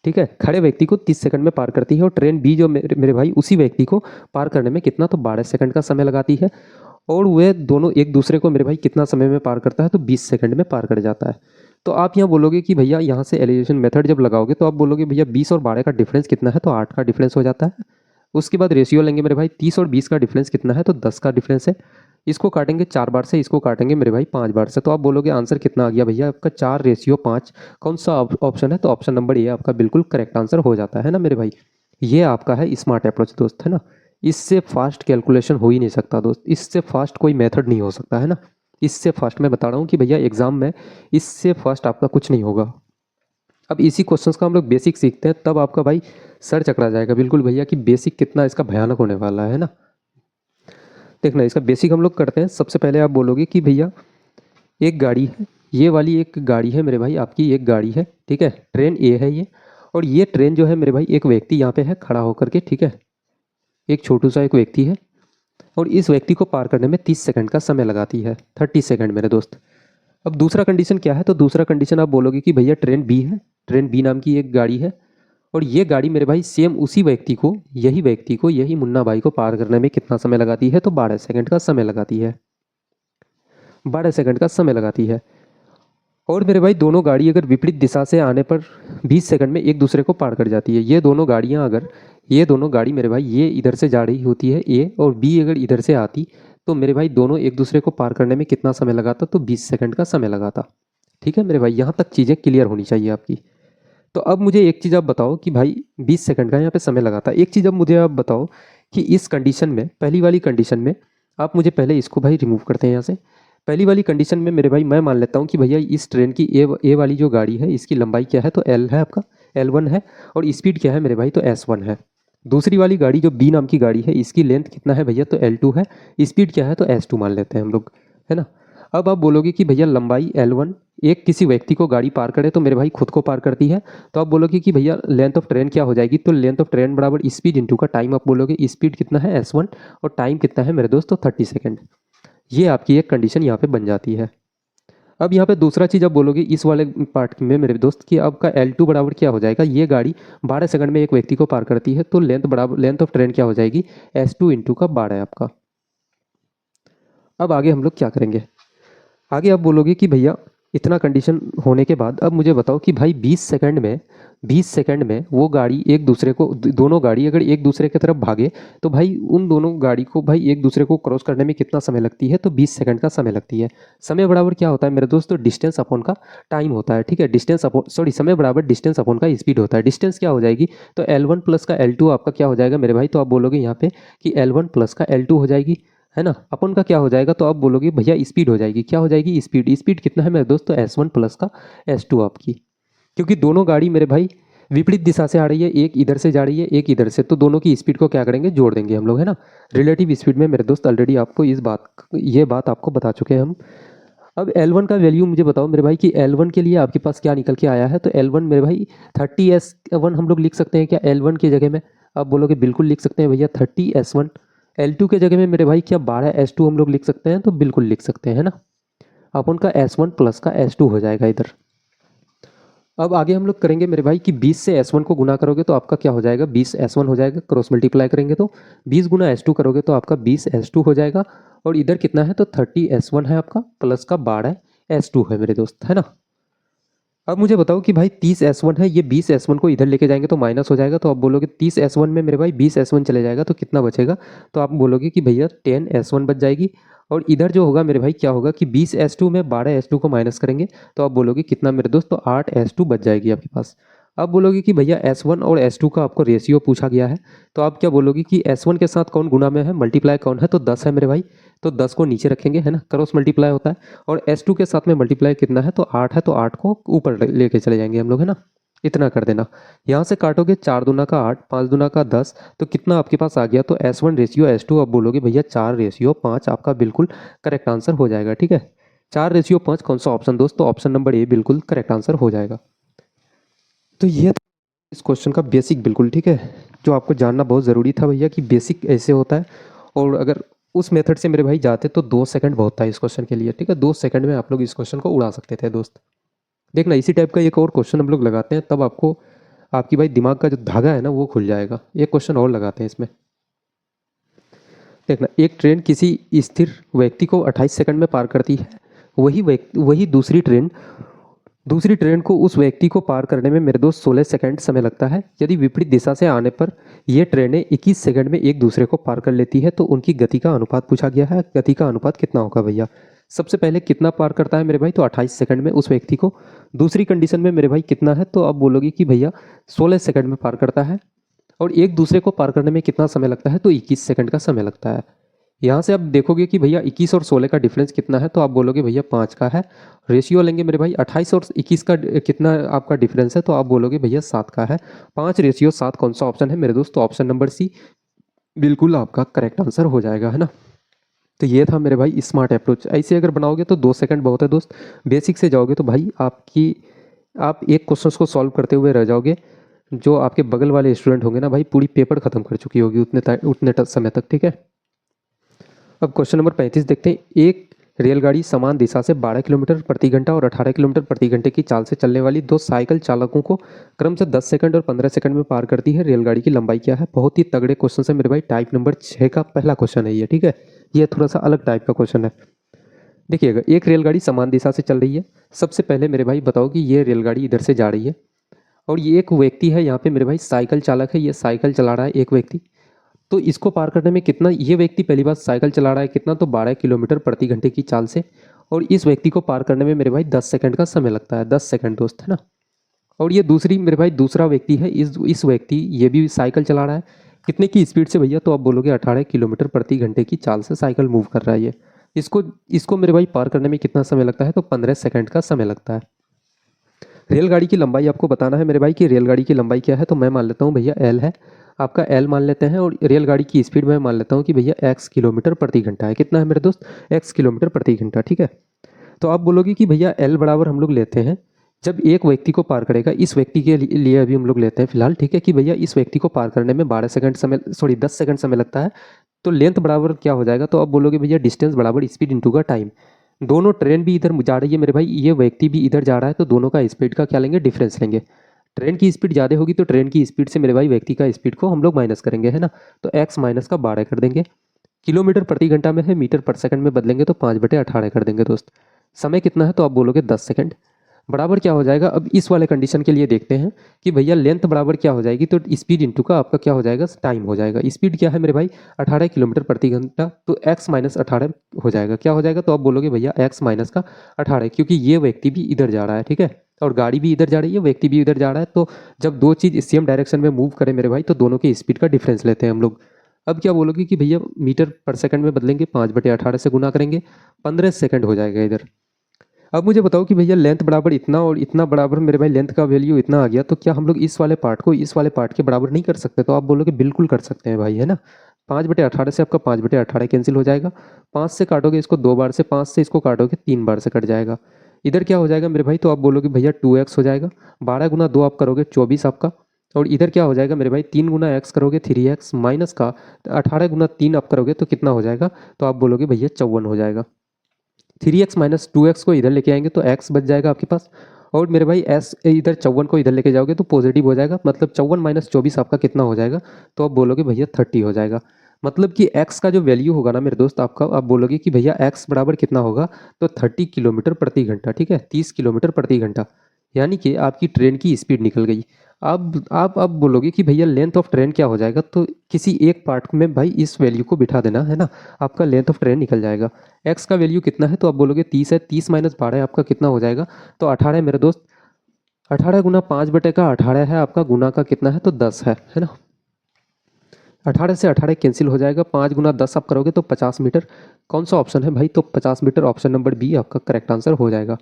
ठीक है। खड़े व्यक्ति को 30 सेकंड में पार करती है, और ट्रेन बी जो मेरे भाई उसी व्यक्ति को पार करने में कितना? तो 12 सेकंड का समय लगाती है। और वे दोनों एक दूसरे को मेरे भाई कितना समय में पार करता है? तो 20 सेकंड में पार कर जाता है। तो आप यहाँ बोलोगे कि भैया यहाँ से एलिवेशन मेथड जब लगाओगे तो आप बोलोगे भैया 20 और 12 का डिफरेंस कितना है? तो 8 का डिफरेंस हो जाता है। उसके बाद रेशियो लेंगे मेरे भाई, 30 और 20 का डिफरेंस कितना है? तो 10 का डिफरेंस है। इसको काटेंगे 4 बार से, इसको काटेंगे मेरे भाई 5 बार से, तो आप बोलोगे आंसर कितना आ गया भैया? आपका 4:5। कौन सा ऑप्शन है? तो ऑप्शन नंबर ए आपका बिल्कुल करेक्ट आंसर हो जाता है ना मेरे भाई। ये आपका है स्मार्ट अप्रोच दोस्त, है ना। इससे फास्ट कैलकुलेशन हो ही नहीं सकता दोस्त, इससे फास्ट कोई मेथड नहीं हो सकता, है ना। इससे फास्ट मैं बता रहा हूँ कि भैया एग्जाम में इससे फास्ट आपका कुछ नहीं होगा। अब इसी क्वेश्चंस का हम लोग बेसिक सीखते हैं, तब आपका भाई सर चकरा जाएगा बिल्कुल भैया कि बेसिक कितना इसका भयानक होने वाला है ना। देखना, इसका बेसिक हम लोग करते हैं। सबसे पहले आप बोलोगे कि भैया एक गाड़ी है, ये वाली एक गाड़ी है मेरे भाई, आपकी एक गाड़ी है, ठीक है। ट्रेन ए है ये, और ये ट्रेन जो है मेरे भाई एक व्यक्ति यहाँ पे है खड़ा होकर के, ठीक है। एक छोटू सा एक व्यक्ति है, और इस व्यक्ति को पार करने में 30 सेकंड का समय लगाती है, 30 सेकंड मेरे दोस्त। अब दूसरा कंडीशन क्या है? तो दूसरा कंडीशन आप बोलोगे कि भैया ट्रेन बी है, ट्रेन बी नाम की एक गाड़ी है, और ये गाड़ी मेरे भाई सेम उसी व्यक्ति को यही मुन्ना भाई को पार करने में कितना समय लगाती है? तो 12 सेकंड का समय लगाती है, 12 सेकंड का समय लगाती है। और मेरे भाई दोनों गाड़ी अगर विपरीत दिशा से आने पर 20 सेकंड में एक दूसरे को पार कर जाती है। ये दोनों गाड़ी मेरे भाई ये इधर से जा रही होती है ए, और बी अगर इधर से आती, तो मेरे भाई दोनों एक दूसरे को पार करने में कितना समय लगाता? तो 20 सेकंड का समय लगाता, ठीक है मेरे भाई। यहाँ तक चीज़ें क्लियर होनी चाहिए आपकी। तो अब मुझे एक चीज़ आप बताओ कि भाई 20 सेकंड का यहाँ पे समय लगाता, एक चीज़ अब मुझे आप बताओ कि इस कंडीशन में, पहली वाली कंडीशन में, आप मुझे पहले इसको भाई रिमूव करते हैं यहाँ से। पहली वाली कंडीशन में मेरे भाई मैं मान लेता हूँ कि भैया इस ट्रेन की ए वाली जो गाड़ी है इसकी लंबाई क्या है? तो एल है आपका, L1 है, और स्पीड क्या है मेरे भाई? तो S1 है। दूसरी वाली गाड़ी जो बी नाम की गाड़ी है इसकी लेंथ कितना है भैया? तो L2 है, स्पीड क्या है? तो S2 मान लेते हैं हम लोग, है ना। अब आप बोलोगे कि भैया लंबाई L1 एक किसी व्यक्ति को गाड़ी पार करे तो मेरे भाई खुद को पार करती है, तो आप बोलोगे कि भैया लेंथ ऑफ ट्रेन क्या हो जाएगी? तो लेंथ ऑफ ट्रेन बराबर स्पीड इंटू का टाइम। आप बोलोगे स्पीड कितना है? S1, और टाइम कितना है मेरे दोस्त? तो 30 सेकेंड। ये आपकी एक कंडीशन यहाँ पे बन जाती है। अब यहाँ पे दूसरा चीज़ आप बोलोगे इस वाले पार्ट में मेरे दोस्त कि आपका L2 बराबर क्या हो जाएगा? ये गाड़ी 12 सेकंड में एक व्यक्ति को पार करती है, तो लेंथ ऑफ ट्रेन क्या हो जाएगी? S2 इंटू का 12 आपका। अब आगे हम लोग क्या करेंगे? आगे आप बोलोगे कि भैया इतना कंडीशन होने के बाद अब मुझे बताओ कि भाई 20 सेकंड में वो गाड़ी एक दूसरे को, दोनों गाड़ी अगर एक दूसरे की तरफ भागे तो भाई उन दोनों गाड़ी को भाई एक दूसरे को क्रॉस करने में कितना समय लगती है? तो 20 सेकंड का समय लगती है। समय बराबर क्या होता है मेरे दोस्त? तो डिस्टेंस अपॉन का टाइम होता है, ठीक है। समय बराबर डिस्टेंस अपॉन का स्पीड होता है। डिस्टेंस क्या हो जाएगी? तो L1 प्लस का L2 आपका क्या हो जाएगा मेरे भाई? तो आप बोलोगे यहाँ पे कि L1 प्लस का L2 हो जाएगी, है ना। अपन का क्या हो जाएगा? तो आप बोलोगे भैया स्पीड हो जाएगी, क्या हो जाएगी? स्पीड कितना है मेरे दोस्त? तो S1 प्लस का S2 आपकी, क्योंकि दोनों गाड़ी मेरे भाई विपरीत दिशा से आ रही है, एक इधर से जा रही है एक इधर से, तो दोनों की स्पीड को क्या करेंगे? जोड़ देंगे हम लोग, है ना। रिलेटिव स्पीड में मेरे दोस्त ऑलरेडी आपको ये बात आपको बता चुके हैं हम। अब L1 का वैल्यू मुझे बताओ मेरे भाई कि L1 के लिए आपके पास क्या निकल के आया है? तो L1 मेरे भाई 30S1 हम लोग लिख सकते हैं क्या L1 की जगह में? आप बोलोगे बिल्कुल लिख सकते हैं भैया 30S1। L2 के जगह में मेरे भाई क्या 12S2 हम लोग लिख सकते हैं? तो बिल्कुल लिख सकते हैं, है ना। अपन का S1 प्लस का S2 हो जाएगा इधर। अब आगे हम लोग करेंगे मेरे भाई कि 20 से S1 को गुना करोगे तो आपका क्या हो जाएगा, 20 S1 हो जाएगा, क्रॉस मल्टीप्लाई करेंगे तो 20 गुना S2 करोगे तो आपका 20 S2 हो जाएगा। और इधर कितना है तो 30 S1 है आपका, प्लस का 12 S2 है मेरे दोस्त, है ना। अब मुझे बताओ कि भाई 30 S1 है, ये 20 S1 को इधर लेके जाएंगे तो माइनस हो जाएगा, तो आप बोलोगे 30 S1 में मेरे भाई 20 S1 चले जाएगा तो कितना बचेगा, तो आप बोलोगे कि भैया 10 S1 बच जाएगी। और इधर जो होगा मेरे भाई क्या होगा कि 20 S2 में 12 S2 को माइनस करेंगे तो आप बोलोगे कितना मेरे दोस्त, तो 8 S2 बच जाएगी आपके पास। अब बोलोगे कि भैया S1 और S2 का आपको रेशियो पूछा गया है, तो आप क्या बोलोगे कि S1 के साथ कौन गुना में है, मल्टीप्लाई कौन है, तो 10 है मेरे भाई, तो 10 को नीचे रखेंगे, है ना, क्रॉस मल्टीप्लाई होता है। और S2 के साथ में मल्टीप्लाई कितना है, तो 8 है, तो 8 को ऊपर लेके चले जाएंगे हम लोग, है ना। इतना कर देना, यहाँ से काटोगे 4 दूना का 8, 5 दूना का 10, तो कितना आपके पास आ गया, तो S1 रेशियो S2, अब बोलोगे भैया 4 रेशियो 5, आपका बिल्कुल करेक्ट आंसर हो जाएगा, ठीक है। 4 रेशियो 5 कौन सा ऑप्शन दोस्त, तो ऑप्शन नंबर ए बिल्कुल करेक्ट आंसर हो जाएगा। तो ये था इस क्वेश्चन का बेसिक बिल्कुल, ठीक है, जो आपको जानना बहुत ज़रूरी था भैया कि बेसिक ऐसे होता है। और अगर उस मेथड से मेरे भाई जाते तो 2 सेकंड बहुत था इस क्वेश्चन के लिए, ठीक है, 2 सेकंड में आप लोग इस क्वेश्चन को उड़ा सकते थे दोस्त। देखना इसी टाइप का एक और क्वेश्चन हम लोग लगाते हैं, तब आपको आपकी भाई दिमाग का जो धागा है ना वो खुल जाएगा। एक क्वेश्चन और लगाते हैं इसमें। देखना, एक ट्रेन किसी स्थिर व्यक्ति को 28 सेकंड में पार करती है, वही दूसरी ट्रेन को उस व्यक्ति को पार करने में मेरे दोस्त 16 सेकंड समय लगता है। यदि विपरीत दिशा से आने पर ये ट्रेनें 21 सेकंड में एक दूसरे को पार कर लेती है, तो उनकी गति का अनुपात पूछा गया है। गति का अनुपात कितना होगा भैया। सबसे पहले कितना पार करता है मेरे भाई, तो 28 सेकंड में उस व्यक्ति को। दूसरी कंडीशन में मेरे भाई कितना है, तो आप बोलोगे कि भैया 16 सेकंड में पार करता है। और एक दूसरे को पार करने में कितना समय लगता है, तो 21 सेकंड का समय लगता है। यहाँ से आप देखोगे कि भैया 21 और 16 का डिफरेंस कितना है, तो आप बोलोगे भैया 5 का है। रेशियो लेंगे मेरे भाई 28 और 21 का कितना आपका डिफरेंस है, तो आप बोलोगे भैया 7 का है। 5:7 कौन सा ऑप्शन है मेरे दोस्त, तो ऑप्शन नंबर सी बिल्कुल आपका करेक्ट आंसर हो जाएगा, है ना। तो ये था मेरे भाई स्मार्ट अप्रोच। ऐसे अगर बनाओगे तो 2 सेकंड बहुत है दोस्त। बेसिक से जाओगे तो भाई आप एक क्वेश्चन को सॉल्व करते हुए रह जाओगे, जो आपके बगल वाले स्टूडेंट होंगे ना भाई, पूरी पेपर खत्म कर चुकी होगी उतने समय तक, ठीक है। अब क्वेश्चन नंबर 35 देखते हैं। एक रेलगाड़ी समान दिशा से 12 किलोमीटर प्रति घंटा और 18 किलोमीटर प्रति घंटे की चाल से चलने वाली दो साइकिल चालकों को क्रम से 10 सेकंड और 15 सेकंड में पार करती है। रेलगाड़ी की लंबाई क्या है। बहुत ही तगड़े क्वेश्चन है मेरे भाई। टाइप नंबर 6 का पहला क्वेश्चन है ये, ठीक है। ये थोड़ा सा अलग टाइप का क्वेश्चन है। देखिएगा, एक रेलगाड़ी समान दिशा से चल रही है। सबसे पहले मेरे भाई बताओ कि ये रेलगाड़ी इधर से जा रही है और ये एक व्यक्ति है यहाँ पे मेरे भाई, साइकिल चालक है, ये साइकिल चला रहा है एक व्यक्ति। तो इसको पार करने में कितना, ये व्यक्ति पहली बार साइकिल चला रहा है कितना, तो 12 किलोमीटर प्रति घंटे की चाल से। और इस व्यक्ति को पार करने में मेरे भाई 10 सेकंड का समय लगता है, 10 सेकंड दोस्त, है ना। और ये दूसरी मेरे भाई दूसरा व्यक्ति है, इस व्यक्ति ये भी साइकिल चला रहा है। कितने की स्पीड से भैया, तो आप बोलोगे 18 किलोमीटर प्रति घंटे की चाल से साइकिल मूव कर रहा है ये। इसको इसको मेरे भाई पार करने में कितना समय लगता है, तो 15 सेकंड का समय लगता है। रेलगाड़ी की लंबाई आपको बताना है मेरे भाई कि रेलगाड़ी की लंबाई क्या है। तो मैं मान लेता हूँ भैया एल है, आपका एल मान लेते हैं। और रेलगाड़ी की स्पीड मैं मान लेता हूँ कि भैया एक्स किलोमीटर प्रति घंटा है। कितना है मेरे दोस्त, एक्स किलोमीटर प्रति घंटा, ठीक है। तो आप बोलोगे कि भैया एल बराबर हम लोग लेते हैं जब एक व्यक्ति को पार करेगा, इस व्यक्ति के लिए अभी हम लोग लेते हैं फिलहाल, ठीक है, कि भैया इस व्यक्ति को पार करने में 12 सेकंड समय, सॉरी 10 सेकंड समय लगता है। तो लेंथ बराबर क्या हो जाएगा, तो आप बोलोगे भैया डिस्टेंस बराबर स्पीड इंटू का टाइम। दोनों ट्रेन भी इधर जा रही है मेरे भाई, ये व्यक्ति भी इधर जा रहा है, तो दोनों का स्पीड का क्या लेंगे, डिफरेंस लेंगे। ट्रेन की स्पीड ज़्यादा होगी तो ट्रेन की स्पीड से मेरे भाई व्यक्ति का स्पीड को हम लोग माइनस करेंगे, है ना। तो एक्स माइनस का 12 कर देंगे। किलोमीटर प्रति घंटा में है, मीटर पर सेकंड में बदलेंगे तो 5/18 कर देंगे दोस्त। समय कितना है, तो आप बोलोगे 10 सेकंड। बराबर क्या हो जाएगा, अब इस वाले कंडीशन के लिए देखते हैं कि भैया लेंथ बराबर क्या हो जाएगी, तो स्पीड इंटू का आपका क्या हो जाएगा, टाइम हो जाएगा। स्पीड क्या है मेरे भाई, 18 किलोमीटर प्रति घंटा, तो एक्स माइनस 18 हो जाएगा। क्या हो जाएगा, तो आप बोलोगे भैया एक्स माइनस का 18, क्योंकि ये व्यक्ति भी इधर जा रहा है, ठीक है, और गाड़ी भी इधर जा रही है, व्यक्ति भी इधर जा रहा है। तो जब दो चीज़ सेम डायरेक्शन में मूव करें मेरे भाई, तो दोनों की स्पीड का डिफरेंस लेते हैं हम लोग। अब क्या बोलोगे कि भैया मीटर पर सेकंड में बदलेंगे, 5/18 से गुना करेंगे, 15 सेकंड हो जाएगा इधर। अब मुझे बताओ कि भैया लेंथ बराबर इतना और इतना बराबर मेरे भाई, लेंथ का वैल्यू इतना आ गया, तो क्या हम लोग इस वाले पार्ट को इस वाले पार्ट के बराबर नहीं कर सकते, तो आप बोलोगे बिल्कुल कर सकते हैं भाई, है ना। 5/18 से आपका 5/18 कैंसिल हो जाएगा। 5 से काटोगे इसको 2 बार से, 5 से इसको काटोगे 3 बार से कट जाएगा। इधर क्या हो जाएगा मेरे भाई, तो आप बोलोगे भैया 2x हो जाएगा। 12 गुना 2 आप करोगे 24 आपका। और इधर क्या हो जाएगा मेरे भाई, 3 गुना x करोगे 3x, माइनस का 18 गुना 3 आप करोगे तो कितना हो जाएगा, तो आप बोलोगे भैया 54 हो जाएगा। 3x माइनस 2x को इधर लेके आएंगे तो x बच जाएगा आपके पास। और मेरे भाई एस इधर 54 को इधर लेके जाओगे तो पॉजिटिव हो जाएगा, मतलब 54 माइनस 24 आपका कितना हो जाएगा, तो आप बोलोगे भैया 30 हो जाएगा। मतलब कि x का जो वैल्यू होगा ना मेरे दोस्त आपका, आप बोलोगे कि भैया x बराबर कितना होगा, तो 30 किलोमीटर प्रति घंटा, ठीक है, 30 किलोमीटर प्रति घंटा, यानी कि आपकी ट्रेन की स्पीड निकल गई। आप बोलोगे कि भैया लेंथ ऑफ ट्रेन क्या हो जाएगा, तो किसी एक पार्ट में भाई इस वैल्यू को बिठा देना है ना, आपका लेंथ ऑफ ट्रेन निकल जाएगा। एक्स का वैल्यू कितना है, तो आप बोलोगे 30 है, 30 माइनस 12 आपका कितना हो जाएगा, तो 18 है मेरे दोस्त। 18 गुना 5/18 है आपका, गुना का कितना है, तो 10 है ना। 18 से 18 कैंसिल हो जाएगा, 5 गुना 10 आप करोगे तो 50 मीटर। कौन सा ऑप्शन है भाई, तो 50 मीटर, ऑप्शन नंबर बी आपका करेक्ट आंसर हो जाएगा।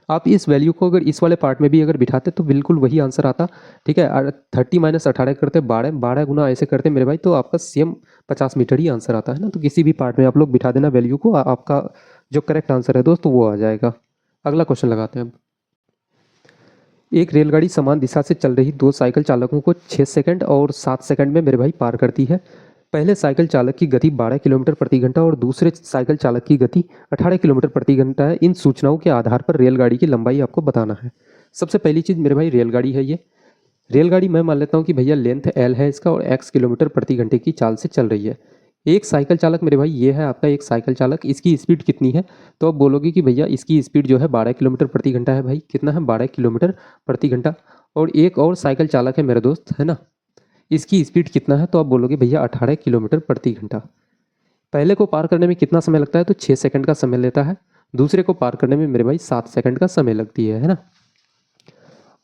आप इस वैल्यू को अगर इस वाले पार्ट में भी अगर बिठाते तो बिल्कुल वही आंसर आता, ठीक है। 30 माइनस 18 करते 12, 12 गुना ऐसे करते मेरे भाई, तो आपका सेम 50 मीटर ही आंसर आता है ना। तो किसी भी पार्ट में आप लोग बिठा देना वैल्यू को, आपका जो करेक्ट आंसर है दोस्त वो आ जाएगा। अगला क्वेश्चन लगाते हैं अब। एक रेलगाड़ी समान दिशा से चल रही दो साइकिल चालकों को 6 सेकंड और 7 सेकंड में मेरे भाई पार करती है। पहले साइकिल चालक की गति 12 किलोमीटर प्रति घंटा और दूसरे साइकिल चालक की गति 18 किलोमीटर प्रति घंटा है। इन सूचनाओं के आधार पर रेलगाड़ी की लंबाई आपको बताना है। सबसे पहली चीज़ मेरे भाई रेलगाड़ी है ये। रेलगाड़ी मैं मान लेता हूँ कि भैया लेंथ एल है इसका और एक्स किलोमीटर प्रति घंटे की चाल से चल रही है। एक साइकिल चालक मेरे भाई ये है आपका एक साइकिल चालक, इसकी स्पीड कितनी है, तो आप बोलोगे कि भैया इसकी स्पीड जो है 12 किलोमीटर प्रति घंटा है। भाई कितना है, 12 किलोमीटर प्रति घंटा। और एक और साइकिल चालक है मेरे दोस्त, है ना, इसकी स्पीड कितना है, तो आप बोलोगे भैया 18 किलोमीटर प्रति घंटा। पहले को पार करने में कितना समय लगता है, तो 6 सेकंड का समय लेता है। दूसरे को पार करने में मेरे भाई 7 सेकंड का समय लगती है ना।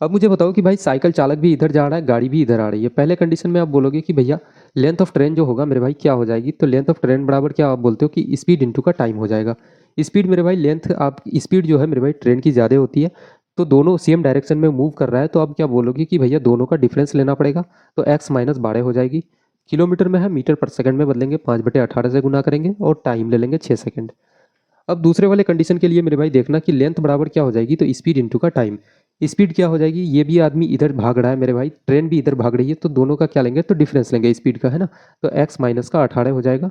अब मुझे बताओ कि भाई साइकिल चालक भी इधर जा रहा है, गाड़ी भी इधर आ रही है। पहले कंडीशन में आप बोलोगे कि भैया लेंथ ऑफ ट्रेन जो होगा मेरे भाई क्या हो जाएगी, तो लेंथ ऑफ ट्रेन बराबर क्या आप बोलते हो कि स्पीड इंटू का टाइम हो जाएगा। स्पीड मेरे भाई लेंथ, आप स्पीड जो है मेरे भाई ट्रेन की ज़्यादा होती है, तो दोनों सेम डायरेक्शन में मूव कर रहा है, तो आप क्या बोलोगे कि भैया दोनों का डिफरेंस लेना पड़ेगा, तो एक्स माइनस 12 हो जाएगी। किलोमीटर में है, मीटर पर सेकंड में बदलेंगे, 5/18 से गुना करेंगे और टाइम ले लेंगे 6 सेकंड। अब दूसरे वाले कंडीशन के लिए मेरे भाई देखना कि लेंथ बराबर क्या हो जाएगी, तो स्पीड इंटू का टाइम। स्पीड क्या हो जाएगी, ये भी आदमी इधर भाग रहा है मेरे भाई, ट्रेन भी इधर भाग रही है, तो दोनों का क्या लेंगे, तो डिफरेंस लेंगे स्पीड का, है ना। तो एक्स माइनस का 18 हो जाएगा।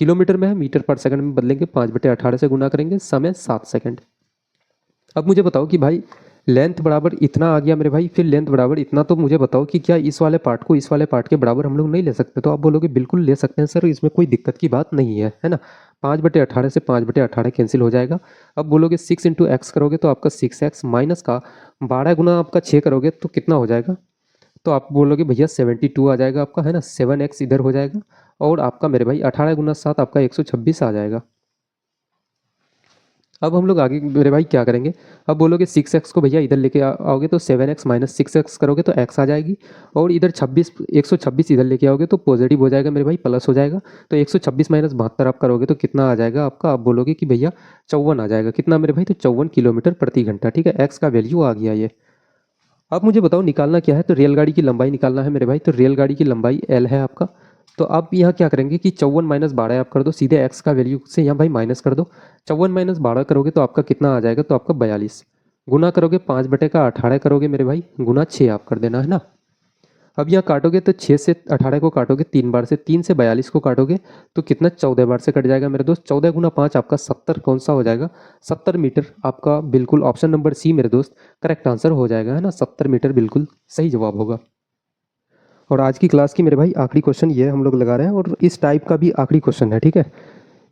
किलोमीटर में है, मीटर पर सेकंड में बदलेंगे, 5/18 से गुना करेंगे, समय 7 सेकंड। अब मुझे बताओ कि भाई लेंथ बराबर इतना आ गया मेरे भाई, फिर लेंथ बराबर इतना, तो मुझे बताओ कि क्या इस वाले पार्ट को इस वाले पार्ट के बराबर हम लोग नहीं ले सकते, तो आप बोलोगे बिल्कुल ले सकते हैं सर, इसमें कोई दिक्कत की बात नहीं है ना। 5/18 से 5/18 कैंसिल हो जाएगा। अब बोलोगे 6 इंटू एक्स करोगे तो आपका 6x माइनस का 12 गुना आपका 6 करोगे तो कितना हो जाएगा, तो आप बोलोगे भैया 72 आ जाएगा आपका, है ना। 7x इधर हो जाएगा और आपका मेरे भाई 18 गुना 7 आपका 126 आ जाएगा। अब हम लोग आगे मेरे भाई क्या करेंगे, अब बोलोगे 6x को भैया इधर लेके आओगे तो 7x माइनस 6x करोगे तो x आ जाएगी, और इधर 126 इधर लेके आओगे तो पॉजिटिव हो जाएगा मेरे भाई, प्लस हो जाएगा। तो 126 माइनस 72 आप करोगे तो कितना आ जाएगा आपका, आप बोलोगे कि भैया 54 आ जाएगा। कितना मेरे भाई, तो 54 किलोमीटर प्रति घंटा, ठीक है। एक्स का वैल्यू आ गया ये। अब मुझे बताओ निकालना क्या है, तो रेलगाड़ी की लंबाई निकालना है मेरे भाई। तो रेलगाड़ी की लंबाई एल है आपका, तो आप यहाँ क्या करेंगे कि 54 माइनस 12 आप कर दो, सीधे एक्स का वैल्यू से यहाँ भाई माइनस कर दो। 54 माइनस 12 करोगे तो आपका कितना आ जाएगा, तो आपका 42। गुना करोगे 5/18 करोगे मेरे भाई, गुना 6 आप कर देना, है ना। अब यहाँ काटोगे तो 6 से 18 को काटोगे 3 बार से, 3 से 42 को काटोगे तो कितना 14 बार से कट जाएगा मेरे दोस्त। 14 गुना 5 आपका 70, कौन सा हो जाएगा, 70 मीटर आपका, बिल्कुल ऑप्शन नंबर सी मेरे दोस्त करेक्ट आंसर हो जाएगा, है ना। 70 मीटर बिल्कुल सही जवाब होगा। और आज की क्लास की मेरे भाई आखिरी क्वेश्चन ये हम लोग लगा रहे हैं, और इस टाइप का भी आखिरी क्वेश्चन है, ठीक है।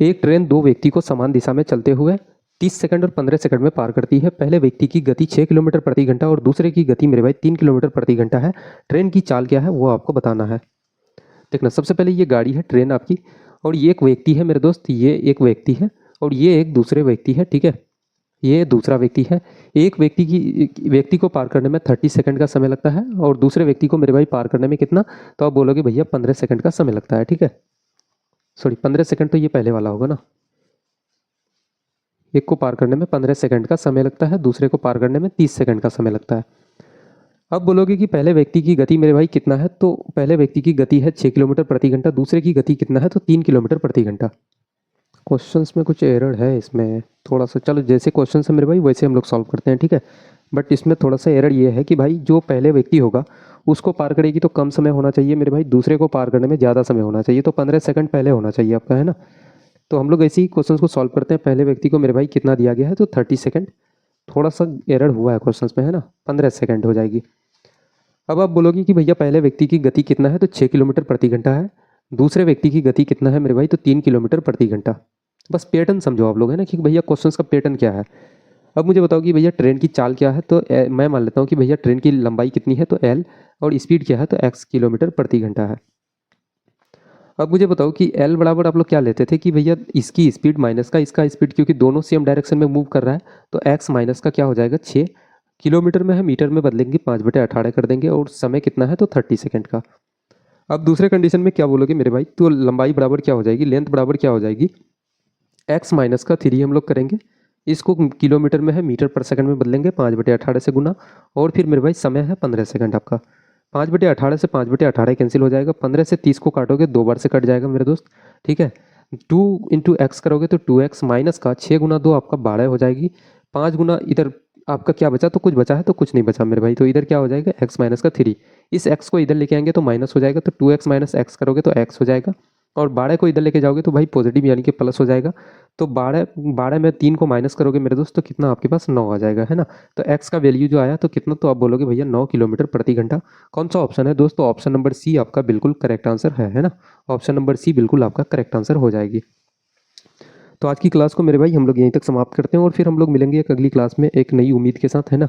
एक ट्रेन दो व्यक्ति को समान दिशा में चलते हुए 30 सेकंड और 15 सेकंड में पार करती है। पहले व्यक्ति की गति 6 किलोमीटर प्रति घंटा और दूसरे की गति मेरे भाई 3 किलोमीटर प्रति घंटा है। ट्रेन की चाल क्या है वो आपको बताना है। देखना, सबसे पहले ये गाड़ी है ट्रेन आपकी, और ये एक व्यक्ति है मेरे दोस्त, ये एक व्यक्ति है और ये एक दूसरे व्यक्ति है, ठीक है। ये दूसरा व्यक्ति है। एक व्यक्ति को पार करने में 30 सेकंड का समय लगता है और दूसरे व्यक्ति को मेरे भाई पार करने में कितना, तो आप बोलोगे भैया 15 सेकंड का समय लगता है, ठीक है। सॉरी 15 सेकंड तो ये पहले वाला होगा ना। एक को पार करने में 15 सेकंड का समय लगता है, दूसरे को पार करने में 30 सेकंड का समय लगता है। अब बोलोगे कि पहले व्यक्ति की गति मेरे भाई कितना है, तो पहले व्यक्ति की गति है 6 किलोमीटर प्रति घंटा, दूसरे की गति कितना है, तो 3 किलोमीटर प्रति घंटा। क्वेश्चंस में कुछ एरर है इसमें थोड़ा सा, चलो जैसे क्वेश्चन है मेरे भाई वैसे हम लोग सॉल्व करते हैं, ठीक है। बट इसमें थोड़ा सा एरर ये है कि भाई जो पहले व्यक्ति होगा उसको पार करेगी तो कम समय होना चाहिए मेरे भाई, दूसरे को पार करने में ज़्यादा समय होना चाहिए, तो 15 सेकंड पहले होना चाहिए आपका, है ना। तो हम लोग ऐसे ही क्वेश्चन को सॉल्व करते हैं। पहले व्यक्ति को मेरे भाई कितना दिया गया है, तो 30 सेकंड। थोड़ा सा एरर हुआ है क्वेश्चन में, है ना, 15 सेकंड हो जाएगी। अब आप बोलोगे कि भैया पहले व्यक्ति की गति कितना है, तो 6 किलोमीटर प्रति घंटा है। दूसरे व्यक्ति की गति कितना है मेरे भाई, तो 3 किलोमीटर प्रति घंटा। बस पैटर्न समझो आप लोग, है ना, कि भैया क्वेश्चन का पैटर्न क्या है। अब मुझे बताओ कि भैया ट्रेन की चाल क्या है, तो मैं मान लेता हूँ कि भैया ट्रेन की लंबाई कितनी है, तो एल, और स्पीड क्या है, तो एक्स किलोमीटर प्रति घंटा है। अब मुझे बताओ कि एल बराबर आप लोग क्या लेते थे कि भैया इसकी स्पीड माइनस का इसका स्पीड, क्योंकि दोनों सेम डायरेक्शन में मूव कर रहा है, तो एक्स माइनस का क्या हो जाएगा 6, किलोमीटर में है मीटर में बदलेंगे 5/18 कर देंगे, और समय कितना है, तो 30 सेकेंड का। अब दूसरे कंडीशन में क्या बोलोगे मेरे भाई, तो लंबाई बराबर क्या हो जाएगी, लेंथ बराबर क्या हो जाएगी, एक्स माइनस का 3 हम लोग करेंगे, इसको किलोमीटर में है मीटर पर सेकंड में बदलेंगे 5/18 से गुना, और फिर मेरे भाई समय है 15 सेकंड आपका। 5/18 से 5/18 कैंसिल हो जाएगा, 15 से 30 को काटोगे 2 बार से कट जाएगा मेरे दोस्त, ठीक है। 2 इंटू एक्स करोगे तो 2x माइनस का 6 गुना 2 आपका 12 हो जाएगी। 5 गुना इधर आपका क्या बचा, तो कुछ बचा है, तो कुछ नहीं बचा मेरे भाई, तो इधर क्या हो जाएगा x माइनस का 3। इस x को इधर लेके आएंगे तो माइनस हो जाएगा, तो 2x माइनस एक्स करोगे तो x हो जाएगा, और 12 को इधर लेके जाओगे तो भाई पॉजिटिव यानी कि प्लस हो जाएगा। तो 12 में 3 को माइनस करोगे मेरे दोस्त, तो कितना आपके पास 9 आ जाएगा, है ना। तो x का वैल्यू जो आया तो कितना, तो आप बोलोगे भैया 9 किलोमीटर प्रति घंटा। कौन सा ऑप्शन है दोस्तों, ऑप्शन नंबर सी आपका बिल्कुल करेक्ट आंसर है ना। ऑप्शन नंबर सी बिल्कुल आपका करेक्ट आंसर हो जाएगी। तो आज की क्लास को मेरे भाई हम लोग यहीं तक समाप्त करते हैं, और फिर हम लोग मिलेंगे एक अगली क्लास में एक नई उम्मीद के साथ, है ना।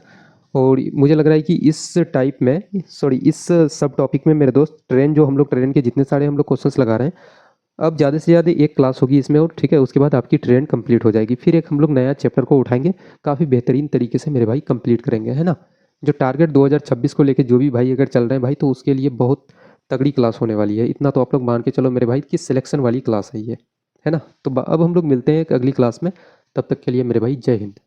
और मुझे लग रहा है कि इस टाइप में, सॉरी, इस सब टॉपिक में मेरे दोस्त ट्रेन, जो हम लोग ट्रेन के जितने सारे हम लोग क्वेश्चंस लगा रहे हैं, अब ज़्यादा से ज़्यादा एक क्लास होगी इसमें, और ठीक है, उसके बाद आपकी ट्रेन कंप्लीट हो जाएगी। फिर एक हम लोग नया चैप्टर को उठाएंगे, काफ़ी बेहतरीन तरीके से मेरे भाई कंप्लीट करेंगे, है ना। जो टारगेट 2026 को लेके जो भी भाई अगर चल रहे हैं भाई, तो उसके लिए बहुत तगड़ी क्लास होने वाली है। इतना तो आप लोग मान के चलो मेरे भाई कि सिलेक्शन वाली क्लास है ये, है ना। तो अब हम लोग मिलते हैं एक अगली क्लास में, तब तक के लिए मेरे भाई जय हिंद।